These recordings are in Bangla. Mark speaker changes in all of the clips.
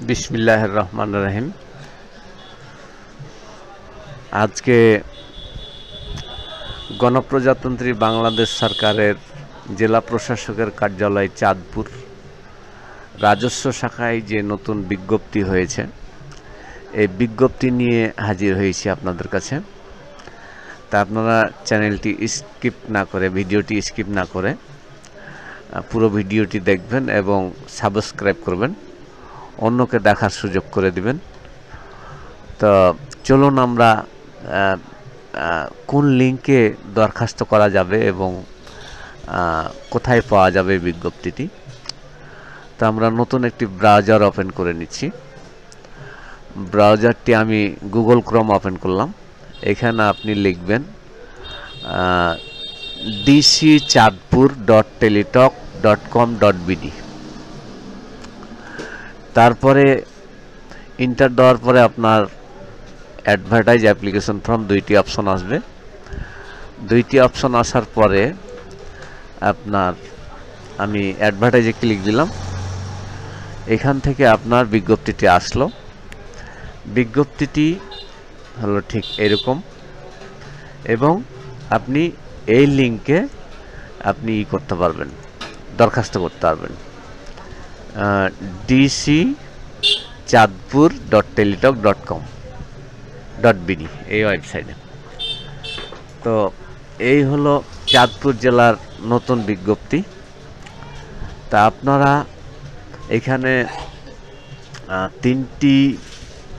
Speaker 1: বিসমিল্লাহির রহমানির রহিম। আজকে গণপ্রজাতন্ত্রী বাংলাদেশ সরকারের জেলা প্রশাসকের কার্যালয় চাঁদপুর রাজস্ব শাখায় যে নতুন বিজ্ঞপ্তি হয়েছে, এই বিজ্ঞপ্তি নিয়ে হাজির হয়েছি আপনাদের কাছে। তা আপনারা চ্যানেলটি স্কিপ না করে, ভিডিওটি স্কিপ না করে পুরো ভিডিওটি দেখবেন এবং সাবস্ক্রাইব করবেন, অন্যকে দেখার সুযোগ করে দিবেন। তো চলুন আমরা কোন লিঙ্কে দরখাস্ত করা যাবে এবং কোথায় পাওয়া যাবে বিজ্ঞপ্তিটি। তো আমরা নতুন একটি ব্রাউজার ওপেন করে নিচ্ছি। ব্রাউজারটি আমি গুগল ক্রোম ওপেন করলাম। এখানে আপনি লিখবেন dcchadpur.teletalk.com.bd। তারপরে ইন্টার দেওয়ার পরে আপনার অ্যাডভার্টাইজ অ্যাপ্লিকেশন ফর্ম দুইটি অপশন আসবে। দুইটি অপশন আসার পরে আমি অ্যাডভার্টাইজে ক্লিক দিলাম। এখান থেকে আপনার বিজ্ঞপ্তিটি আসলো। বিজ্ঞপ্তিটি হলো ঠিক এরকম, এবং আপনি এই লিঙ্কে আপনি করতে পারবেন, দরখাস্ত করতে পারবেন dcchadpur.teletalk.com.bd এই ওয়েবসাইটে। তো এই হলো চাঁদপুর জেলার নতুন বিজ্ঞপ্তি। তা আপনারা এখানে 3টি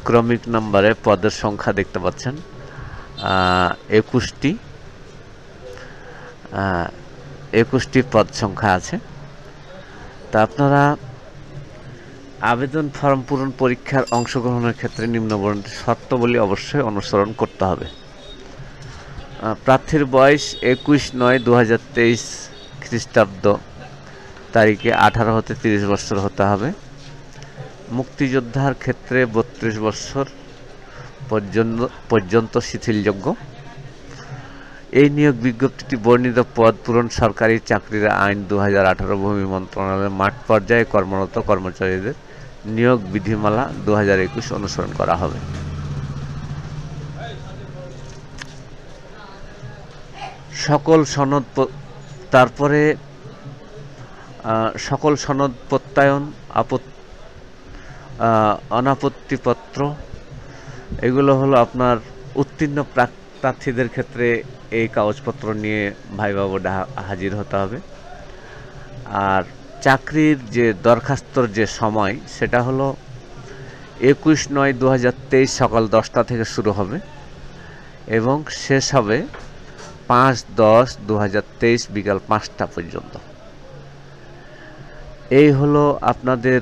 Speaker 1: ক্রমিক নম্বরে পদের সংখ্যা দেখতে পাচ্ছেন, 21টি পদ সংখ্যা আছে। তা আপনারা আবেদন ফর্ম পূরণ পরীক্ষার অংশগ্রহণের ক্ষেত্রে নিম্নবর্ণিত শর্তাবলী অবশ্যই অনুসরণ করতে হবে। প্রার্থীর বয়স 21/9/2023 খ্রিস্টাব্দ তারিখে 18 হতে 30 বছর হতে হবে। মুক্তিযোদ্ধার ক্ষেত্রে 32 বছর পর্যন্ত শিথিলযোগ্য। এই নিয়োগ বিজ্ঞপ্তিটি বর্ণিত পদ পূরণ সরকারি চাকরির আইন 2018 ভূমি মন্ত্রণালয়ের মাঠ পর্যায়ে কর্মরত কর্মচারীদের নিয়োগ বিধিমালা 2021 অনুসরণ করা হবে। সকল সনদ প্রত্যয়ন, অনাপত্তিপত্র, এগুলো হলো আপনার উত্তীর্ণ প্রার্থীদের ক্ষেত্রে এই কাগজপত্র নিয়ে ভাইবা বোর্ডে হাজির হতে হবে। আর চাকরির যে দরখাস্তর যে সময়, সেটা হলো 21/9/2023 সকাল 10টা থেকে শুরু হবে এবং শেষ হবে 5/10/2023 বিকাল 5টা পর্যন্ত। এই হলো আপনাদের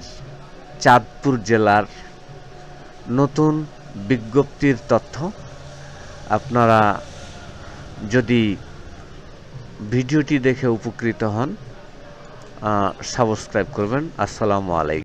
Speaker 1: চাঁদপুর জেলার নতুন বিজ্ঞপ্তির তথ্য। আপনারা যদি ভিডিওটি দেখে উপকৃত হন, সাবস্ক্রাইব করবেন। আসসালামু আলাইকুম।